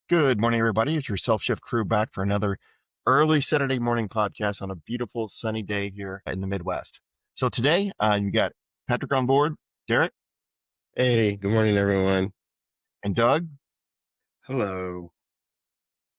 Good morning, everybody. It's your Self Shift crew back for another early Saturday morning podcast on a beautiful sunny day here in the Midwest. So today, you got Patrick on board, Derek, Hey, good morning, everyone. and Doug. Hello.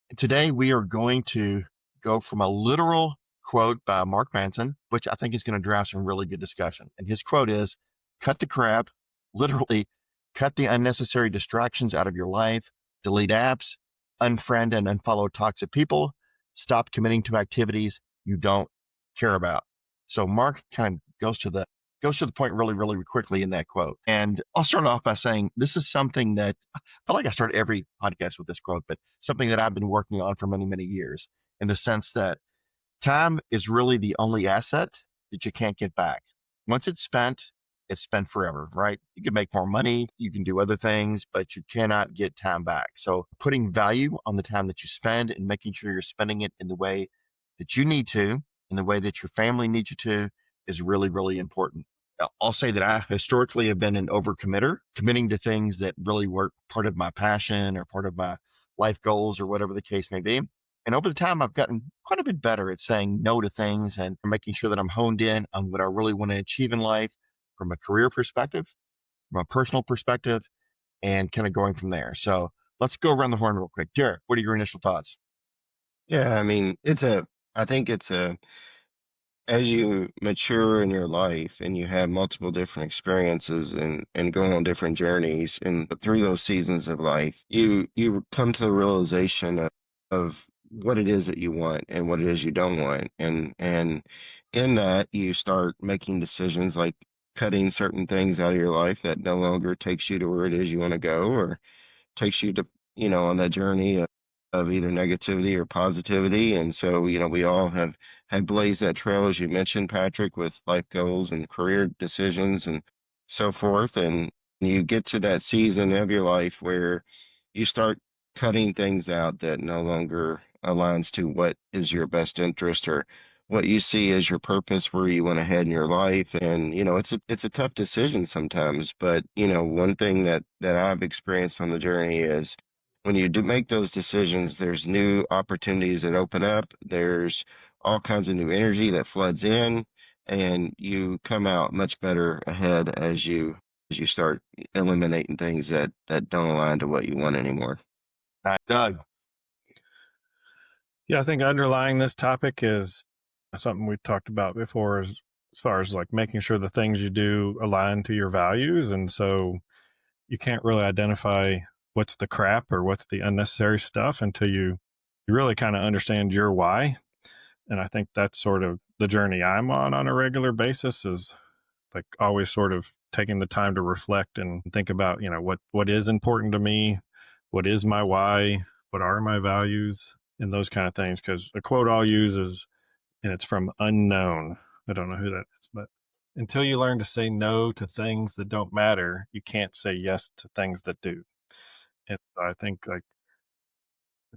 And today, we are going to go from a literal quote by Mark Manson, which I think is going to drive some really good discussion. And his quote is, cut the crap, literally cut the unnecessary distractions out of your life, delete apps, unfriend and unfollow toxic people, stop committing to activities you don't care about. So Mark kind of goes to the point really quickly in that quote. And I'll start off by saying this is something that I feel like I start every podcast with this quote, but something that I've been working on for many years, in the sense that time is really the only asset that you can't get back. Once it's spent forever, right? You can make more money, you can do other things, but you cannot get time back. So putting value on the time that you spend and making sure you're spending it in the way that you need to, in the way that your family needs you to, is really important. I'll say that I historically have been an overcommitter, committing to things that really weren't part of my passion or part of my life goals or whatever the case may be. And over the time, I've gotten quite a bit better at saying no to things and making sure that I'm honed in on what I really want to achieve in life from a career perspective, from a personal perspective, and kind of going from there. So let's go around the horn real quick. Derek, what are your initial thoughts? Yeah, I mean, I think as you mature in your life and you have multiple different experiences and go on different journeys and through those seasons of life, you come to the realization of what it is that you want and what it is you don't want. And in that, you start making decisions like cutting certain things out of your life that no longer takes you to where it is you want to go or takes you to, on that journey of either negativity or positivity. And so, we all have blazed that trail, as you mentioned, Patrick, with life goals and career decisions and so forth. And you get to that season of your life where you start cutting things out that no longer aligns to what is your best interest or what you see as your purpose, where you want to head in your life. And, it's a tough decision sometimes, but, one thing that I've experienced on the journey is when you do make those decisions, there's new opportunities that open up. There's all kinds of new energy that floods in, and you come out much better ahead as you start eliminating things that don't align to what you want anymore. Doug. Yeah, I think underlying this topic is something we've talked about before as far as like making sure the things you do align to your values. And so you can't really identify what's the crap or what's the unnecessary stuff until you really kind of understand your why. And I think that's sort of the journey I'm on a regular basis, is like always sort of taking the time to reflect and think about, what is important to me, what is my why, what are my values, and those kind of things. Because the quote I'll use is, and it's from Unknown. I don't know who that is, but until you learn to say no to things that don't matter, you can't say yes to things that do. And I think like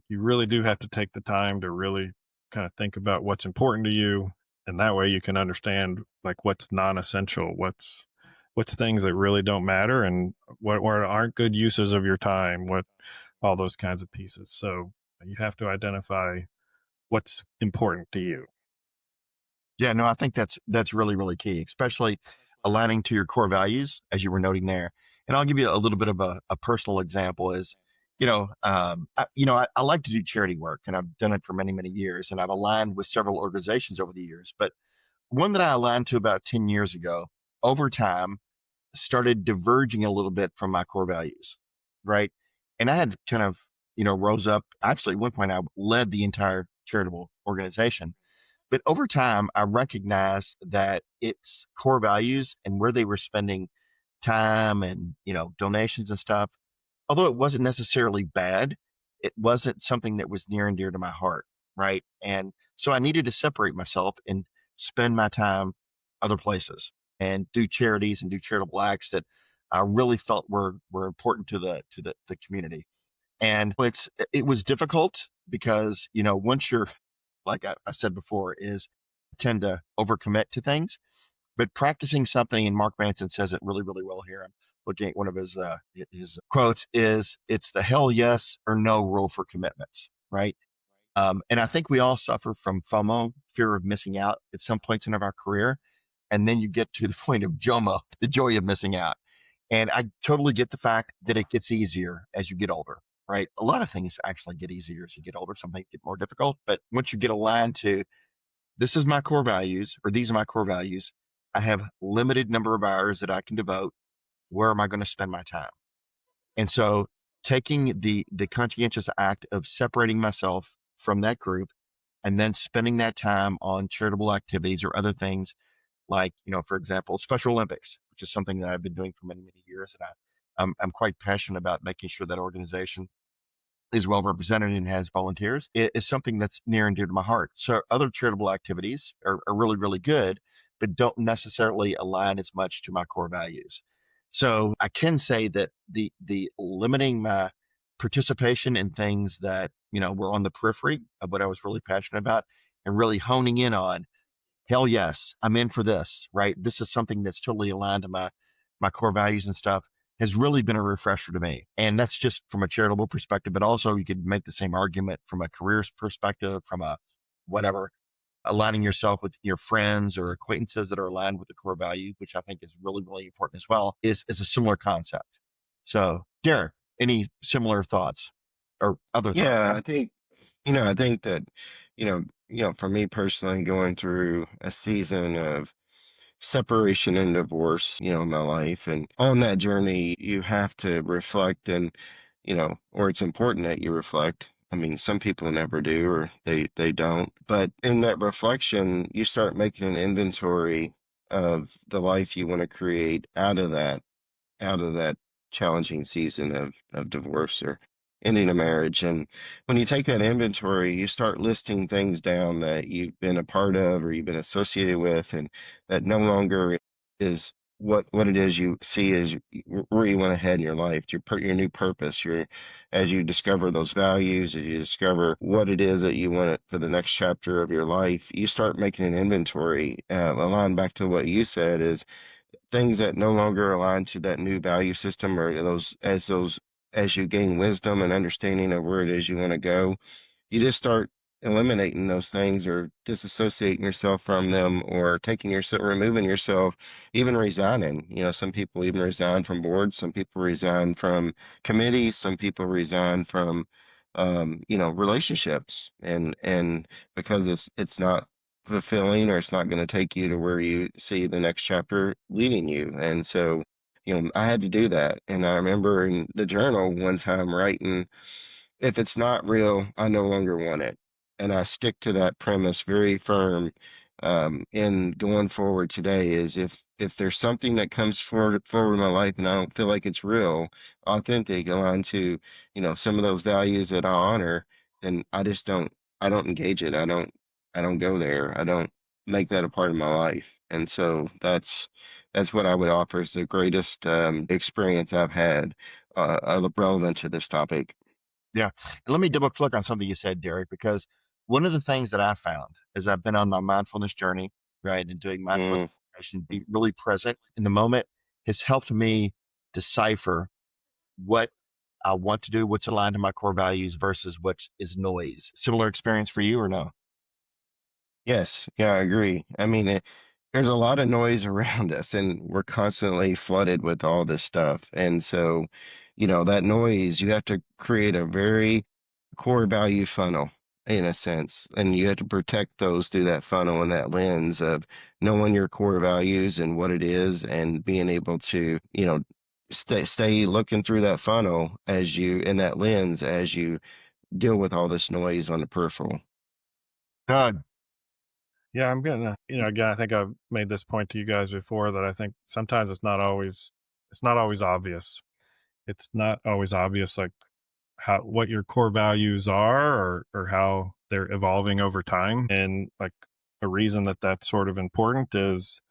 you really do have to take the time to really kind of think about what's important to you, and that way you can understand like what's non-essential, what's things that really don't matter, and what aren't good uses of your time, what all those kinds of pieces. So you have to identify what's important to you. Yeah, no, I think that's really key, especially aligning to your core values, as you were noting there. And I'll give you a little bit of a personal example. Is I like to do charity work, and I've done it for many years, and I've aligned with several organizations over the years. But one that I aligned to about 10 years ago, over time, started diverging a little bit from my core values, right? And I had kind of rose up. Actually, at one point, I led the entire charitable organization, but over time, I recognized that its core values and where they were spending time and, donations and stuff, although it wasn't necessarily bad, it wasn't something that was near and dear to my heart. Right. And so I needed to separate myself and spend my time other places and do charities and do charitable acts that I really felt were important to the community. And it was difficult because, once you're, like I said before, is tend to overcommit to things. But practicing something, and Mark Manson says it really, really well here. I'm looking at one of his quotes is it's the hell yes or no rule for commitments, right? And I think we all suffer from FOMO, fear of missing out at some points in our career. And then you get to the point of JOMO, the joy of missing out. And I totally get the fact that it gets easier as you get older, right? A lot of things actually get easier as you get older. Some things get more difficult. But once you get aligned to this is my core values, or these are my core values, I have limited number of hours that I can devote. Where am I going to spend my time? And so taking the conscientious act of separating myself from that group and then spending that time on charitable activities or other things like, for example, Special Olympics, which is something that I've been doing for many, many years. And I'm quite passionate about making sure that organization is well represented and has volunteers is something that's near and dear to my heart. So other charitable activities are really, really good, but don't necessarily align as much to my core values. So I can say that the limiting my participation in things that, were on the periphery of what I was really passionate about and really honing in on hell yes, I'm in for this, right? This is something that's totally aligned to my core values and stuff has really been a refresher to me. And that's just from a charitable perspective, but also you could make the same argument from a career perspective, from a whatever, aligning yourself with your friends or acquaintances that are aligned with the core value, which I think is really, really important as well, is a similar concept. So, Derek, any similar thoughts or other thoughts? Yeah, I think that, for me personally, going through a season of separation and divorce, in my life, and on that journey, you have to reflect and, or it's important that you reflect. I mean, some people never do, or they don't. But in that reflection, you start making an inventory of the life you want to create out of that challenging season of divorce or ending a marriage. And when you take that inventory, you start listing things down that you've been a part of or you've been associated with, and that no longer is what it is you see as where you want to head in your life, your new purpose, as you discover those values, as you discover what it is that you want for the next chapter of your life, you start making an inventory. Aligned back to what you said is things that no longer align to that new value system or as you gain wisdom and understanding of where it is you want to go, you just start eliminating those things or disassociating yourself from them or removing yourself, even resigning. Some people even resign from boards, some people resign from committees, some people resign from relationships and because it's not fulfilling or it's not going to take you to where you see the next chapter leading you. And so, I had to do that. And I remember in the journal one time writing, if it's not real, I no longer want it. And I stick to that premise very firm. In going forward today is if there's something that comes forward in my life and I don't feel like it's real, authentic, aligned to, some of those values that I honor, then I don't engage it. I don't go there. I don't make that a part of my life. And so that's what I would offer as the greatest experience I've had relevant to this topic. Yeah. And let me double click on something you said, Derek, because one of the things that I found as I've been on my mindfulness journey, right, and doing mindfulness Mm. meditation, be really present in the moment has helped me decipher what I want to do, what's aligned to my core values versus what is noise. Similar experience for you or no? Yes, yeah, I agree. I mean, there's a lot of noise around us, and we're constantly flooded with all this stuff. And so, that noise, you have to create a very core value funnel in a sense, and you have to protect those through that funnel and that lens of knowing your core values and what it is, and being able to, stay looking through that funnel in that lens as you deal with all this noise on the peripheral. God, Yeah, I'm gonna, again, I think I've made this point to you guys before that I think sometimes it's not always obvious. It's not always obvious, like what your core values are or how they're evolving over time. And like a reason that that's sort of important is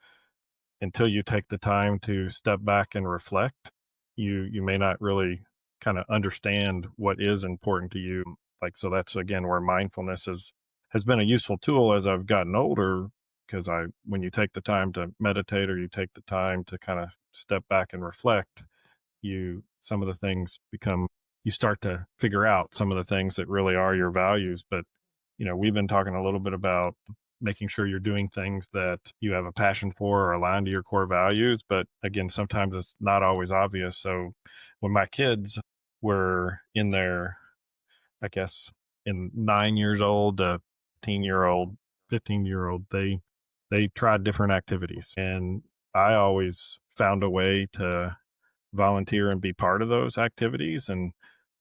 until you take the time to step back and reflect, you may not really kind of understand what is important to you. Like, so that's again where mindfulness has been a useful tool as I've gotten older because when you take the time to meditate, or you take the time to kind of step back and reflect, some of the things you start to figure out some of the things that really are your values. But we've been talking a little bit about making sure you're doing things that you have a passion for or align to your core values. But again, sometimes it's not always obvious. So when my kids were in their, I guess, in 9 years old to 10-year old, 15-year old, they tried different activities, and I always found a way to volunteer and be part of those activities. And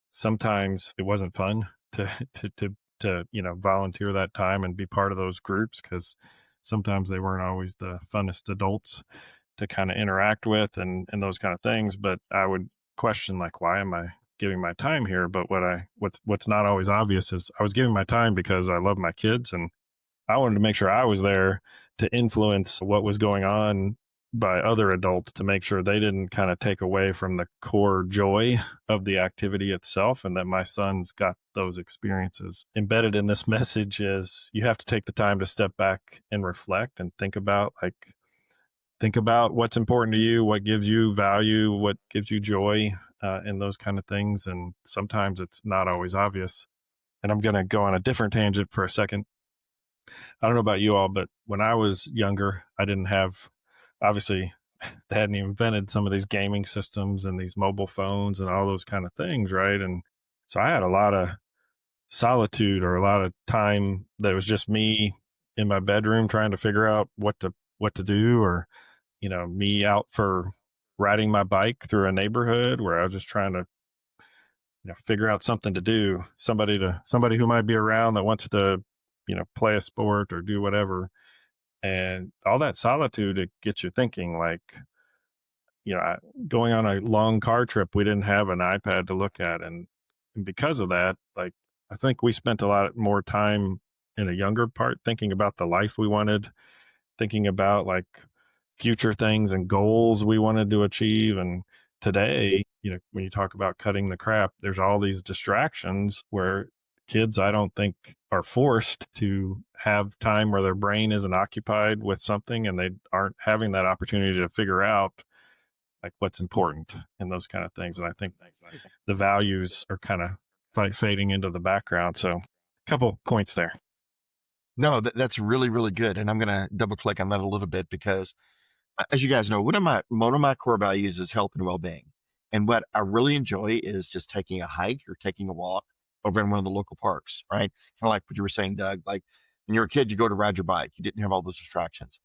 sometimes it wasn't fun to volunteer that time and be part of those groups, because sometimes they weren't always the funnest adults to kind of interact with, and those kind of things. But I would question, like, why am I giving my time here? But what's not always obvious is I was giving my time because I love my kids, and I wanted to make sure I was there to influence what was going on by other adults, to make sure they didn't kind of take away from the core joy of the activity itself, and that my sons got those experiences. Embedded in this message is you have to take the time to step back and reflect and think about what's important to you, what gives you value, what gives you joy, and those kind of things. And sometimes it's not always obvious. And I'm going to go on a different tangent for a second. I don't know about you all, but when I was younger, I didn't have, obviously, they hadn't even invented some of these gaming systems and these mobile phones and all those kind of things, right? And so I had a lot of solitude, or a lot of time that was just me in my bedroom trying to figure out what to do, or me out for riding my bike through a neighborhood where I was just trying to figure out something to do, somebody who might be around that wants to play a sport or do whatever. And all that solitude, it gets you thinking, like, going on a long car trip, we didn't have an iPad to look at, and because of that, like, I think we spent a lot more time in a younger part thinking about the life we wanted, thinking about like future things and goals we wanted to achieve. And today, when you talk about cutting the crap, there's all these distractions where kids, I don't think, are forced to have time where their brain isn't occupied with something, and they aren't having that opportunity to figure out like what's important and those kind of things. And I think the values are kind of fading into the background. So, a couple points there. No, that's really, really good. And I'm going to double click on that a little bit because, as you guys know, one of my core values is health and well-being. And what I really enjoy is just taking a hike or taking a walk over in one of the local parks, right? Kind of like what you were saying, Doug. Like when you were a kid, you go to ride your bike. You didn't have all those distractions.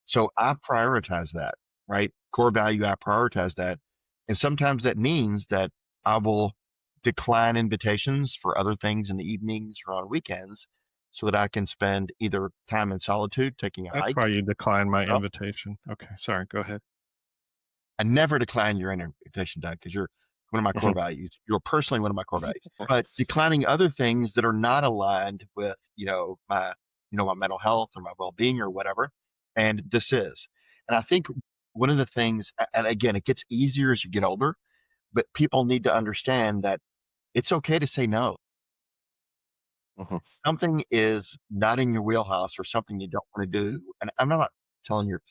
So I prioritize that, right? Core value, I prioritize that. And sometimes that means that I will decline invitations for other things in the evenings or on weekends so that I can spend either time in solitude, taking a That's hike. why you declined my Well, invitation. Okay, sorry, go ahead. I never decline your invitation, Doug, because you're one of my core values. You're personally one of my core values. But declining other things that are not aligned with, my mental health or my well-being or whatever. And this is. And I think one of the things, and again, it gets easier as you get older, but people need to understand that it's okay to say no. Mhm. Something is not in your wheelhouse or something you don't want to do. And I'm not tell your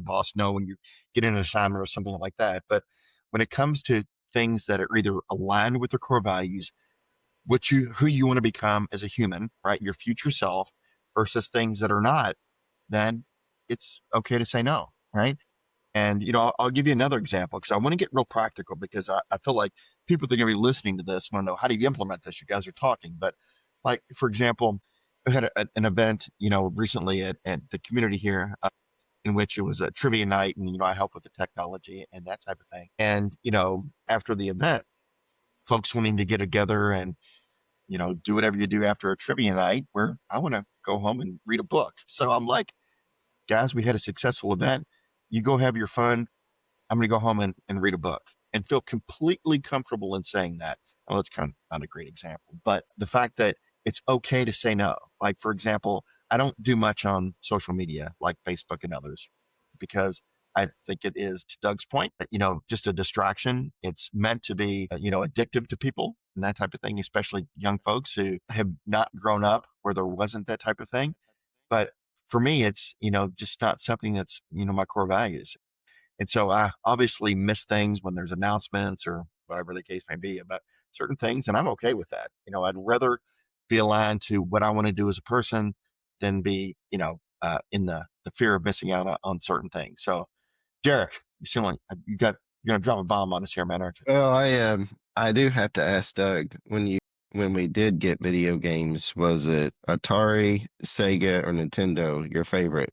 boss no when you get in an assignment or something like that. But when it comes to things that are either aligned with your core values, who you want to become as a human, right? Your future self versus things that are not, then it's okay to say no, right? And I'll give you another example because I want to get real practical because I feel like people that are going to be listening to this want to know how do you implement this. You guys are talking, but like for example, we had an event recently at the community here in which it was a trivia night, and I help with the technology and that type of thing. And after the event, folks wanting to get together and do whatever you do after a trivia night, where I want to go home and read a book. So I'm like, guys, we had a successful event. You go have your fun. I'm going to go home and read a book and feel completely comfortable in saying that. Well, that's kind of not a great example, but the fact that it's okay to say no. Like, for example, I don't do much on social media like Facebook and others because I think it is, to Doug's point, that, just a distraction. It's meant to be, addictive to people and that type of thing, especially young folks who have not grown up where there wasn't that type of thing. But for me, it's, just not something that's, my core values. And so I obviously miss things when there's announcements or whatever the case may be about certain things. And I'm okay with that. I'd rather be aligned to what I want to do as a person than be, in the fear of missing out on certain things. So, Derek, you seem like you're going to drop a bomb on us here, man, aren't you? Well, I do have to ask Doug, when we did get video games, was it Atari, Sega, or Nintendo your favorite?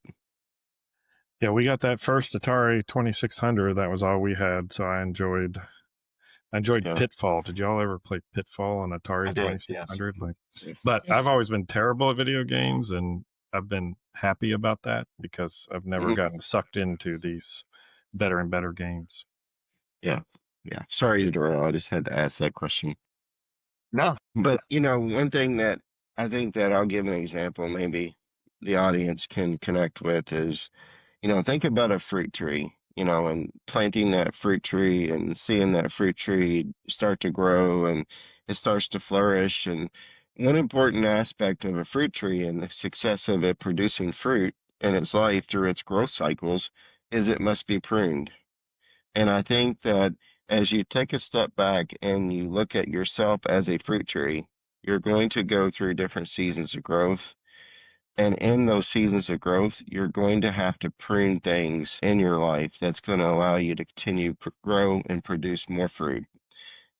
Yeah, we got that first Atari 2600. That was all we had, so I enjoyed Yeah. Pitfall. Did y'all ever play Pitfall on I Atari did, yes. 2600? Yeah. But I've Yes. always been terrible at video games, and I've been happy about that because I've never Mhm. gotten sucked into these better and better games. Yeah. Yeah. Sorry to derail. I just had to ask that question. No, But one thing that I think that I'll give an example, maybe the audience can connect with is, think about a fruit tree, and planting that fruit tree and seeing that fruit tree start to grow and it starts to flourish. And one important aspect of a fruit tree and the success of it producing fruit in its life through its growth cycles is it must be pruned. And I think that as you take a step back and you look at yourself as a fruit tree, you're going to go through different seasons of growth. And in those seasons of growth, you're going to have to prune things in your life that's going to allow you to continue grow and produce more fruit.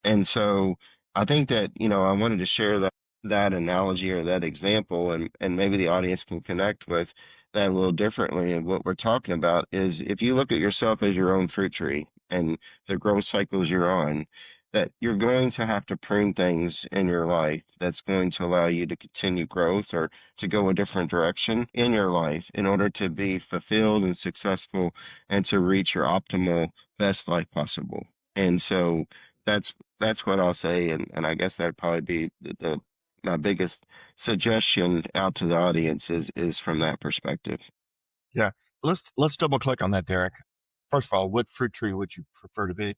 And so I think that, I wanted to share that analogy or that example, and maybe the audience can connect with that a little differently. And what we're talking about is if you look at yourself as your own fruit tree and the growth cycles you're on, that you're going to have to prune things in your life that's going to allow you to continue growth or to go a different direction in your life in order to be fulfilled and successful and to reach your optimal best life possible. And so that's that's what I'll say, and I guess that'd probably be my biggest suggestion out to the audience is from that perspective. yeah. Let's double click on that, Derek. First of all, what fruit tree would you prefer to be?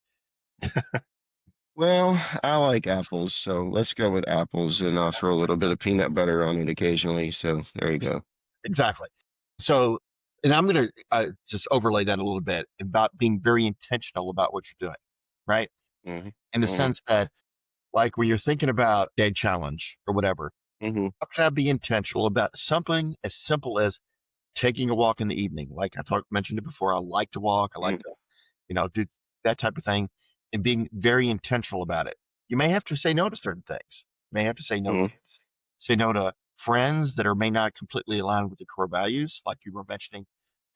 Well, I like apples, so let's go with apples, and I'll throw a little bit of peanut butter on it occasionally. So there you go. Exactly. So, and I'm going to just overlay that a little bit about being very intentional about what you're doing, right? Hmm. In the Hmm. sense that, like, when you're thinking about day challenge or whatever, Hmm. how can I be intentional about something as simple as taking a walk in the evening? Like mentioned it before, I like to walk. I like to, do that type of thing and being very intentional about it. You may have to say no to certain things. You may have to Hmm. say no to friends that are may not completely aligned with the core values, like you were mentioning,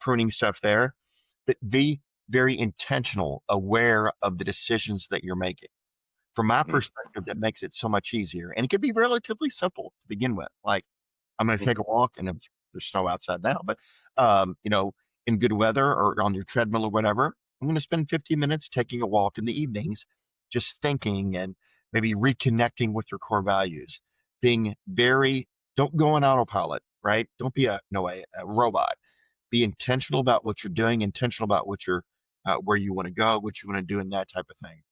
pruning stuff there, but be very intentional, aware of the decisions that you're making. From my Hmm. perspective, that makes it so much easier. And it can be relatively simple to begin with. Like, I'm going to take a walk, and there's snow outside now, but in good weather or on your treadmill or whatever, I'm going to spend 15 minutes taking a walk in the evenings, just thinking and maybe reconnecting with your core values. Being very, don't go on autopilot, right? Don't be a robot. Be intentional about what you're doing, intentional about where you want to go, what you want to do, and that type of thing.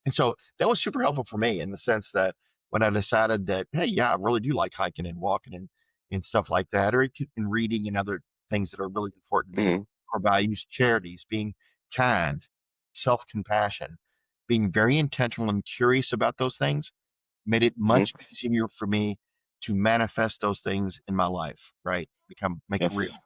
And so that was super helpful for me in the sense that when I decided that, hey, yeah, I really do like hiking and walking and stuff like that, or and reading and other things that are really important to me, Hmm. core values, charities, being kind, self compassion, being very intentional and curious about those things made it Hmm. much easier for me to manifest those things in my life, right? Make it real Yes.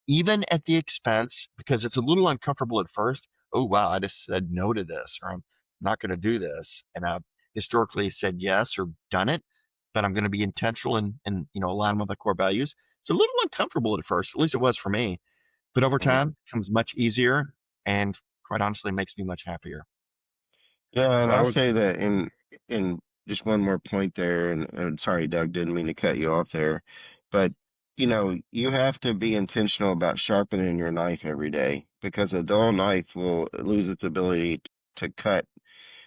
even at the expense, because it's a little uncomfortable at first. Oh, wow, I just said no to this, or I'm not going to do this. And I've historically said yes or done it, but I'm going to be intentional and align with the core values. It's a little uncomfortable at first, at least it was for me. But over Hmm. time, it becomes much easier and quite honestly makes me much happier. Yeah, So and I I'll would, say that in just one more point there, and sorry, Doug, didn't mean to cut you off there, but you have to be intentional about sharpening your knife every day because a dull knife will lose its ability to cut.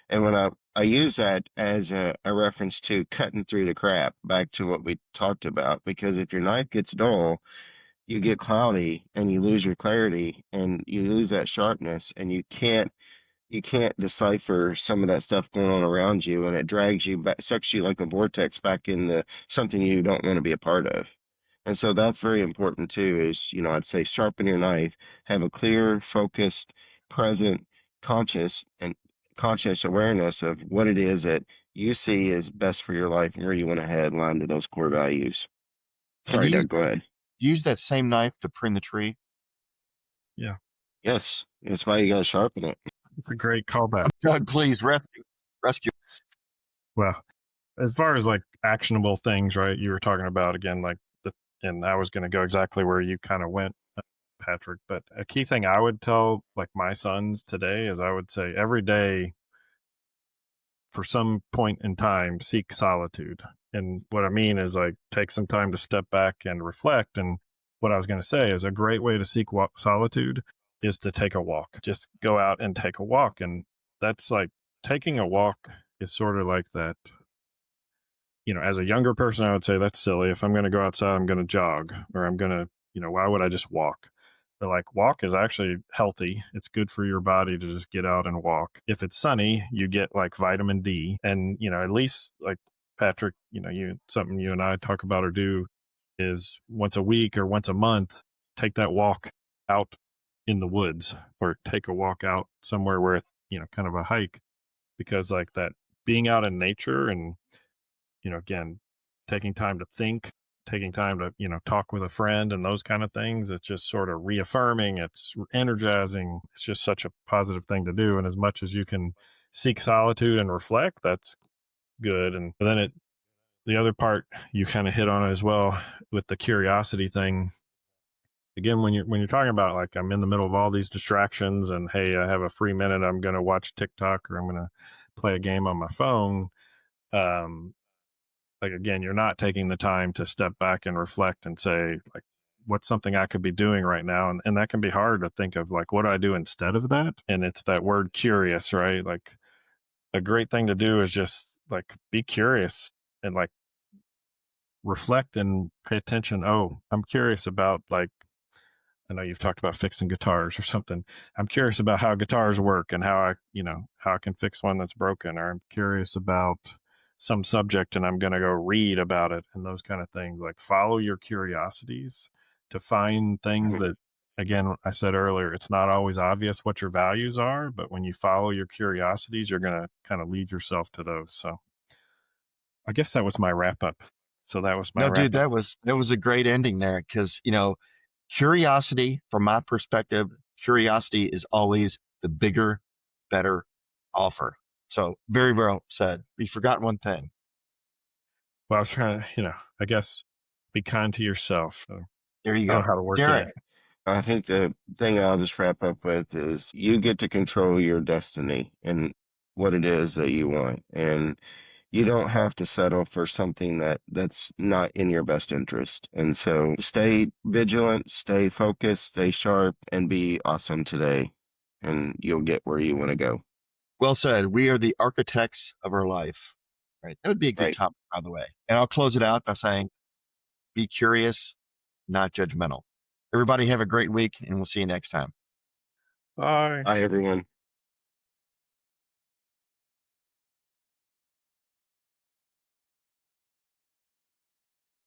And when I use that as a reference to cutting through the crap, back to what we talked about, because if your knife gets dull, you get cloudy and you lose your clarity and you lose that sharpness and you can't decipher some of that stuff going on around you, and it drags you back, sucks you like a vortex back into something you don't want to be a part of. And so that's very important too, is, I'd say sharpen your knife, have a clear, focused, present, conscious, and conscious awareness of what it is that you see is best for your life and where you want to head, line to those core values. And Sorry, Doug, go ahead. use that same knife to prune the tree. Yeah. Yes, that's why you got to sharpen it. It's a great callback. Doug, please rescue. Well, as far as like actionable things, right? You were talking about again, like and I was going to go exactly where you kind of went, Patrick. But a key thing I would tell like my sons today is I would say every day for some point in time, seek solitude. And what I mean is like take some time to step back and reflect. And what I was going to say is a great way to seek solitude is to take a walk. Just go out and take a walk. And that's like taking a walk is sort of like that. As a younger person, I would say that's silly. If I'm going to go outside, I'm going to jog or I'm going to, why would I just walk? But like walk is actually healthy. It's good for your body to just get out and walk. If it's sunny, you get like vitamin D. And, at least like Patrick, something you and I talk about or do is once a week or once a month, take that walk out in the woods or take a walk out somewhere where, kind of a hike, because like that being out in nature and, again, taking time to think, taking time to, talk with a friend and those kind of things. It's just sort of reaffirming, it's energizing. It's just such a positive thing to do. And as much as you can seek solitude and reflect, that's good. And then the other part you kind of hit on as well with the curiosity thing. Again, when you're talking about like I'm in the middle of all these distractions and hey, I have a free minute, I'm going to watch TikTok or I'm going to play a game on my phone. Like again, you're not taking the time to step back and reflect and say like what's something I could be doing right now, and that can be hard to think of, like what do I do instead of that. And it's that word curious, right? Like a great thing to do is just like be curious and like reflect and pay attention. Oh, I'm curious about like, I know you've talked about fixing guitars or something. I'm curious about how guitars work and how I can fix one that's broken, or I'm curious about some subject and I'm going to go read about it and those kind of things. Like follow your curiosities to find things that, again, I said earlier, it's not always obvious what your values are, but when you follow your curiosities, you're going to kind of lead yourself to those. So I guess that was my wrap up. So that was my No, wrap dude, up. that was a great ending there because, curiosity, from my perspective, curiosity is always the bigger, better offer. So very well said. You forgot one thing. Well, I was trying to, I guess be kind to yourself. So There you I don't go. know how to work Derek, that. I think the thing I'll just wrap up with is you get to control your destiny and what it is that you want. And you don't have to settle for something that's not in your best interest. And so stay vigilant, stay focused, stay sharp, and be awesome today. And you'll get where you want to go. well said. We are the architects of our life. Right. That would be a good Right. topic, by the way. And I'll close it out by saying, be curious, not judgmental. Everybody have a great week, and we'll see you next time. Bye. Bye, everyone.